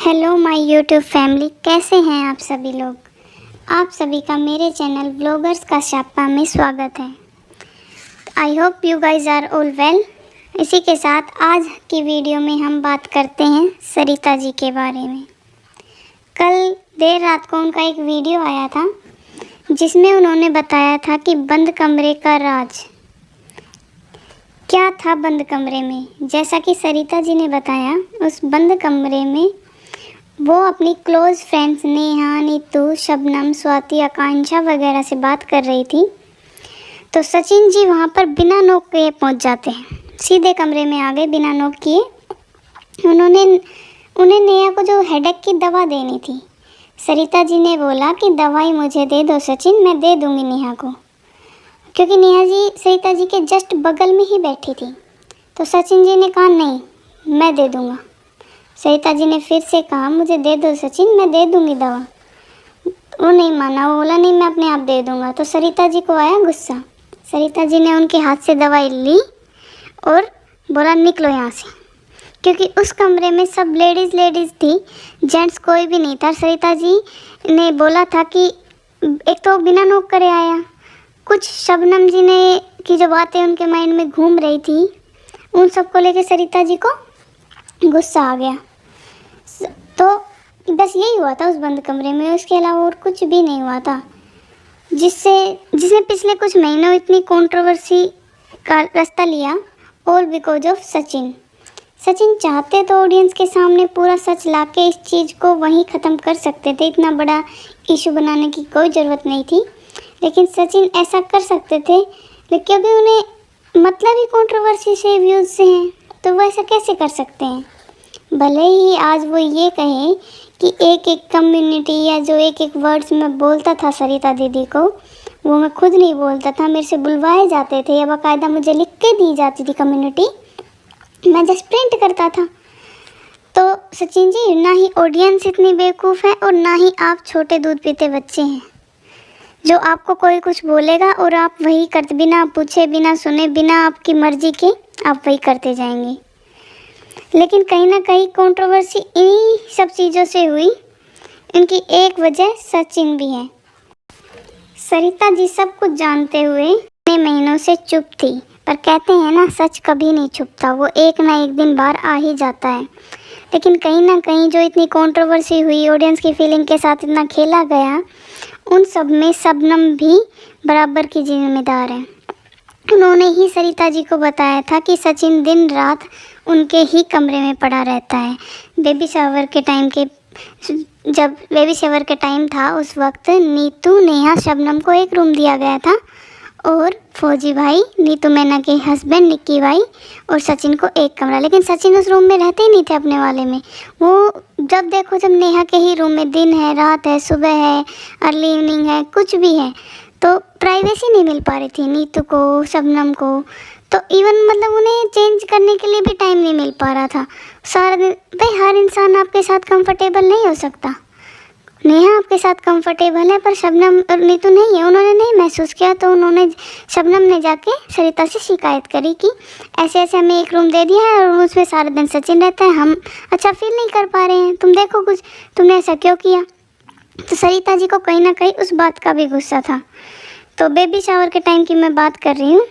Hello my YouTube family, कैसे हैं आप सभी लोग। आप सभी का मेरे चैनल व्लॉगर्स का शापा में स्वागत है। I hope you guys are all well. इसी के साथ आज की वीडियो में हम बात करते हैं सरिता जी के बारे में। कल देर रात को उनका एक वीडियो आया था जिसमें उन्होंने बताया था कि बंद कमरे का राज क्या था। बंद कमरे में जैसा कि सरिता जी ने बताया, उस बंद कमरे में वो अपनी क्लोज़ फ्रेंड्स नेहा, नीतू, शबनम, स्वाति, आकांक्षा वगैरह से बात कर रही थी। तो सचिन जी वहाँ पर बिना नॉक किए पहुँच जाते हैं, सीधे कमरे में आ गए बिना नॉक किए। उन्हें नेहा को जो हेडेक की दवा देनी थी, सरिता जी ने बोला कि दवाई मुझे दे दो सचिन, मैं दे दूँगी नेहा को, क्योंकि नेहा जी सरिता जी के जस्ट बगल में ही बैठी थी। तो सचिन जी ने कहा नहीं, मैं दे दूँगा। सरिता जी ने फिर से कहा मुझे दे दो सचिन, मैं दे दूँगी दवा। वो नहीं माना, वो बोला नहीं मैं अपने आप दे दूँगा। तो सरिता जी को आया गुस्सा। सरिता जी ने उनके हाथ से दवाई ली और बोला निकलो यहाँ से, क्योंकि उस कमरे में सब लेडीज़ थी, जेंट्स कोई भी नहीं था। सरिता जी ने बोला था कि एक तो बिना नॉक करे आया, कुछ शबनम जी ने की जो बातें उनके माइंड में घूम रही थी, उन सबको लेकर सरिता जी को गुस्सा आ गया। तो बस यही हुआ था उस बंद कमरे में, उसके अलावा और कुछ भी नहीं हुआ था, जिसने पिछले कुछ महीनों इतनी कंट्रोवर्सी का रास्ता लिया। ऑल बिकॉज ऑफ सचिन चाहते तो ऑडियंस के सामने पूरा सच लाके इस चीज़ को वहीं ख़त्म कर सकते थे, इतना बड़ा इशू बनाने की कोई ज़रूरत नहीं थी। लेकिन सचिन ऐसा कर सकते थे, लेकिन क्योंकि उन्हें मतलब ही कंट्रोवर्सी से, व्यूज़ से हैं, तो वो ऐसा कैसे कर सकते हैं। भले ही आज वो ये कहें कि एक एक कम्युनिटी या जो एक एक वर्ड्स में बोलता था सरिता दीदी को, वो मैं खुद नहीं बोलता था, मेरे से बुलवाए जाते थे या बाकायदा मुझे लिख के दी जाती थी कम्युनिटी, मैं जस्ट प्रिंट करता था। तो सचिन जी, ना ही ऑडियंस इतनी बेवकूफ़ है और ना ही आप छोटे दूध पीते बच्चे हैं जो आपको कोई कुछ बोलेगा और आप वही करते, बिना पूछे, बिना सुने, बिना आपकी मर्जी के आप वही करते जाएंगे। लेकिन कहीं ना कहीं कंट्रोवर्सी इन्हीं सब चीज़ों से हुई। इनकी एक वजह सचिन भी है। सरिता जी सब कुछ जानते हुए इतने महीनों से चुप थी, पर कहते हैं ना सच कभी नहीं छुपता, वो एक ना एक दिन बाहर आ ही जाता है। लेकिन कहीं ना कहीं जो इतनी कंट्रोवर्सी हुई, ऑडियंस की फीलिंग के साथ इतना खेला गया, उन सब में शबनम भी बराबर की जिम्मेदार है। उन्होंने ही सरिता जी को बताया था कि सचिन दिन रात उनके ही कमरे में पड़ा रहता है। बेबी शावर के टाइम जब बेबी शावर के टाइम था, उस वक्त नीतू, नेहा, शबनम को एक रूम दिया गया था और फौजी भाई, नीतू मैना के हस्बैंड निक्की भाई और सचिन को एक कमरा। लेकिन सचिन उस रूम में रहते ही नहीं थे अपने वाले में। वो जब देखो जब नेहा के ही रूम में, दिन है, रात है, सुबह है, अर्ली इवनिंग है, कुछ भी है, तो प्राइवेसी नहीं मिल पा रही थी नीतू को, शबनम को। तो इवन मतलब उन्हें चेंज करने के लिए भी टाइम नहीं मिल पा रहा था सारा दिन। भाई हर इंसान आपके साथ कंफर्टेबल नहीं हो सकता। नेहा आपके साथ कंफर्टेबल है पर शबनम और नीतू नहीं है, उन्होंने नहीं महसूस किया। तो शबनम ने जाके सरिता से शिकायत करी कि ऐसे ऐसे हमें एक रूम दे दिया है और उसमें सारा दिन सचिन रहता है, हम अच्छा फील नहीं कर पा रहे हैं, तुम देखो कुछ, तुमने ऐसा क्यों किया। तो सरिता जी को कहीं ना कहीं उस बात का भी गुस्सा था। तो बेबी शावर के टाइम की मैं बात कर रही हूँ।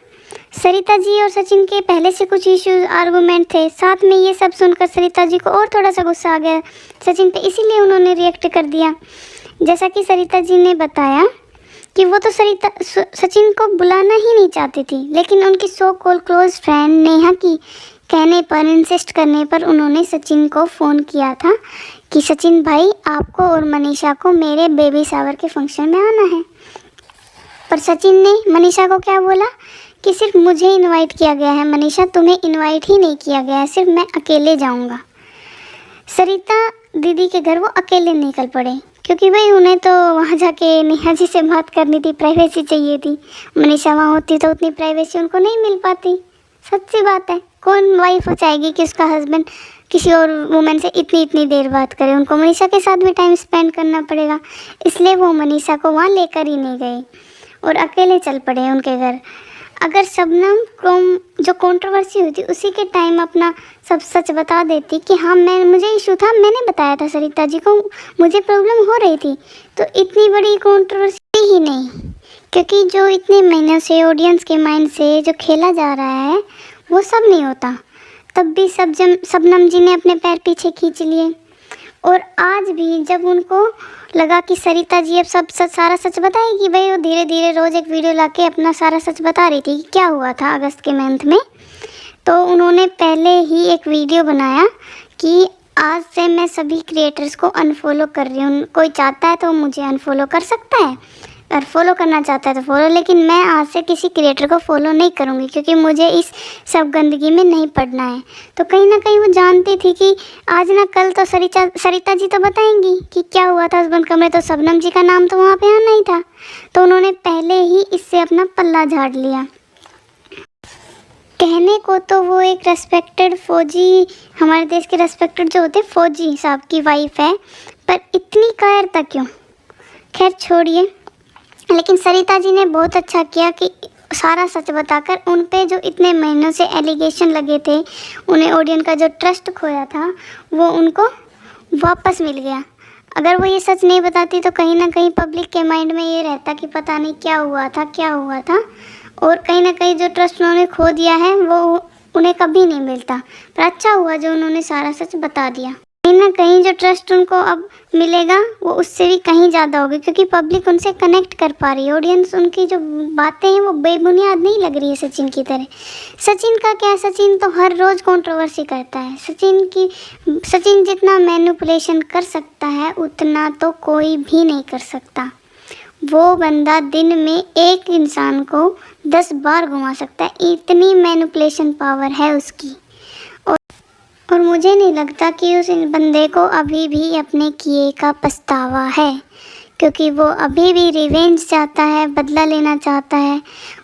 सरिता जी और सचिन के पहले से कुछ इश्यूज, आर्गूमेंट थे, साथ में ये सब सुनकर सरिता जी को और थोड़ा सा गुस्सा आ गया सचिन पे, इसीलिए उन्होंने रिएक्ट कर दिया। जैसा कि सरिता जी ने बताया कि वो तो सचिन को बुलाना ही नहीं चाहती थी, लेकिन उनकी so called close friend Neha की कहने पर, इंसिस्ट करने पर उन्होंने सचिन को फ़ोन किया था कि सचिन भाई, आपको और मनीषा को मेरे बेबी शावर के फंक्शन में आना है। पर सचिन ने मनीषा को क्या बोला कि सिर्फ मुझे इनवाइट किया गया है, मनीषा तुम्हें इनवाइट ही नहीं किया गया है, सिर्फ मैं अकेले जाऊंगा। सरिता दीदी के घर वो अकेले निकल पड़े, क्योंकि भाई उन्हें तो वहाँ जाके नेहा जी से बात करनी थी, प्राइवेसी चाहिए थी। मनीषा वहाँ होती तो उतनी प्राइवेसी उनको नहीं मिल पाती। सच्ची बात है, कौन वाइफ हो चाहेगी कि उसका हस्बैंड किसी और वुमेन से इतनी देर बात करे। उनको मनीषा के साथ भी टाइम स्पेंड करना पड़ेगा, इसलिए वो मनीषा को वहाँ लेकर ही नहीं गए और अकेले चल पड़े उनके घर। अगर शबनम को जो कंट्रोवर्सी हुई थी उसी के टाइम अपना सब सच बता देती कि हाँ मुझे इशू था, मैंने बताया था सरिता जी को, मुझे प्रॉब्लम हो रही थी, तो इतनी बड़ी कंट्रोवर्सी ही नहीं। क्योंकि जो इतने महीनों से ऑडियंस के माइंड से जो खेला जा रहा है वो सब नहीं होता। तब भी शबनम जी ने अपने पैर पीछे खींच लिए। और आज भी जब उनको लगा कि सरिता जी अब सारा सच बताएगी, भाई वो धीरे धीरे रोज़ एक वीडियो लाके अपना सारा सच बता रही थी कि क्या हुआ था अगस्त के मंथ में, तो उन्होंने पहले ही एक वीडियो बनाया कि आज से मैं सभी क्रिएटर्स को अनफॉलो कर रही हूँ, कोई चाहता है तो मुझे अनफॉलो कर सकता है, और फॉलो करना चाहता है तो फॉलो, लेकिन मैं आज से किसी क्रिएटर को फॉलो नहीं करूँगी क्योंकि मुझे इस सब गंदगी में नहीं पड़ना है। तो कहीं ना कहीं वो जानती थी कि आज ना कल तो सरिता जी तो बताएंगी कि क्या हुआ था उस बंद कमरे, तो शबनम जी का नाम तो वहाँ पे आना ही था। तो उन्होंने पहले ही इससे अपना पल्ला झाड़ लिया। कहने को तो वो एक रेस्पेक्टेड फौजी, हमारे देश के रेस्पेक्टेड जो होते फौजी साहब की वाइफ है, पर इतनी कायरता क्यों? खैर छोड़िए। लेकिन सरिता जी ने बहुत अच्छा किया कि सारा सच बताकर उन पे जो इतने महीनों से एलिगेशन लगे थे, उन्हें ऑडियंस का जो ट्रस्ट खोया था वो उनको वापस मिल गया। अगर वो ये सच नहीं बताती तो कहीं ना कहीं पब्लिक के माइंड में ये रहता कि पता नहीं क्या हुआ था, और कहीं ना कहीं जो ट्रस्ट उन्होंने खो दिया है वो उन्हें कभी नहीं मिलता। पर अच्छा हुआ जो उन्होंने सारा सच बता दिया। कहीं ना कहीं जो ट्रस्ट उनको अब मिलेगा वो उससे भी कहीं ज़्यादा होगी, क्योंकि पब्लिक उनसे कनेक्ट कर पा रही है। ऑडियंस उनकी जो बातें हैं वो बेबुनियाद नहीं लग रही है सचिन की तरह। सचिन का क्या है, सचिन तो हर रोज़ कंट्रोवर्सी करता है। सचिन जितना मैनिपुलेशन कर सकता है उतना तो कोई भी नहीं कर सकता। वो बंदा दिन में एक इंसान को 10 बार घुमा सकता है, इतनी मैनिपुलेशन पावर है उसकी। और मुझे नहीं लगता कि उस बंदे को अभी भी अपने किए का पछतावा है, क्योंकि वो अभी भी रिवेंज चाहता है, बदला लेना चाहता है।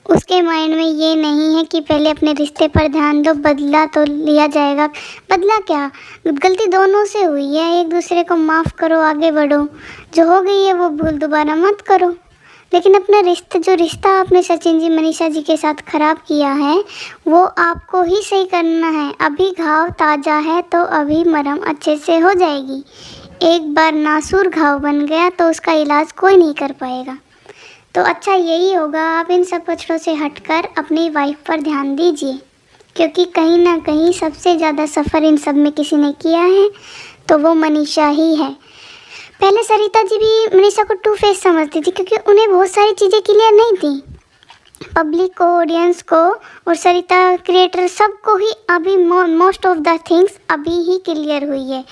उसके माइंड में ये नहीं है कि पहले अपने रिश्ते पर ध्यान दो, बदला तो लिया जाएगा। बदला क्या, गलती दोनों से हुई है, एक दूसरे को माफ़ करो, आगे बढ़ो। जो हो गई है वो भूल दोबारा मत करो। लेकिन अपना रिश्ता आपने सचिन जी मनीषा जी के साथ ख़राब किया है वो आपको ही सही करना है। अभी घाव ताज़ा है तो अभी मरहम अच्छे से हो जाएगी। एक बार नासूर घाव बन गया तो उसका इलाज कोई नहीं कर पाएगा। तो अच्छा यही होगा, आप इन सब पछड़ों से हटकर अपनी वाइफ पर ध्यान दीजिए, क्योंकि कहीं ना कहीं सबसे ज़्यादा सफ़र इन सब में किसी ने किया है तो वो मनीषा ही है। पहले सरिता जी भी मनीषा को टू फेस समझती थी, क्योंकि उन्हें बहुत सारी चीज़ें क्लियर नहीं थी। पब्लिक को, ऑडियंस को और सरिता क्रिएटर सबको ही अभी मोस्ट ऑफ द थिंग्स अभी ही क्लियर हुई है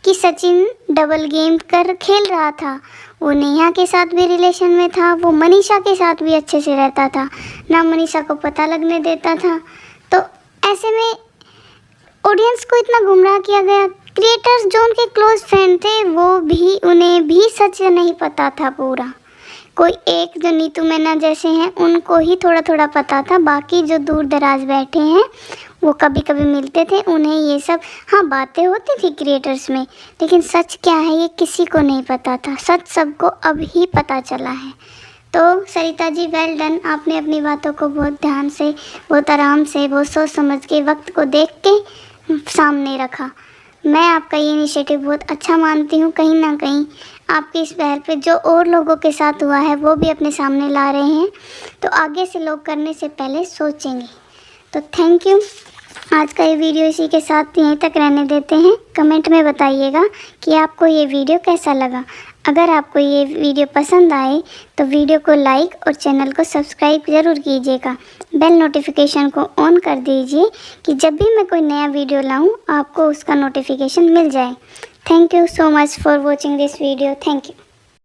कि सचिन डबल गेम खेल रहा था। वो नेहा के साथ भी रिलेशन में था, वो मनीषा के साथ भी अच्छे से रहता था, ना मनीषा को पता लगने देता था। तो ऐसे में ऑडियंस को इतना गुमराह किया गया। क्रिएटर्स जो उनके क्लोज फ्रेंड थे वो भी, उन्हें भी सच नहीं पता था पूरा। कोई एक जो नीतू मैना जैसे हैं उनको ही थोड़ा थोड़ा पता था, बाकी जो दूर दराज बैठे हैं वो कभी कभी मिलते थे, उन्हें ये सब हाँ बातें होती थी क्रिएटर्स में, लेकिन सच क्या है ये किसी को नहीं पता था। सच सबको अब ही पता चला है। तो सरिता जी वेल डन, आपने अपनी बातों को बहुत ध्यान से, बहुत आराम से, बहुत सोच समझ के, वक्त को देख के सामने रखा। मैं आपका ये इनिशिएटिव बहुत अच्छा मानती हूँ। कहीं ना कहीं आपकी इस पहल पे जो और लोगों के साथ हुआ है वो भी अपने सामने ला रहे हैं, तो आगे से लोग करने से पहले सोचेंगे। तो थैंक यू। आज का ये वीडियो इसी के साथ यहीं तक रहने देते हैं। कमेंट में बताइएगा कि आपको ये वीडियो कैसा लगा। अगर आपको ये वीडियो पसंद आए तो वीडियो को लाइक और चैनल को सब्सक्राइब ज़रूर कीजिएगा। बेल नोटिफिकेशन को ऑन कर दीजिए कि जब भी मैं कोई नया वीडियो लाऊं आपको उसका नोटिफिकेशन मिल जाए। Thank you so much for watching this video. Thank you.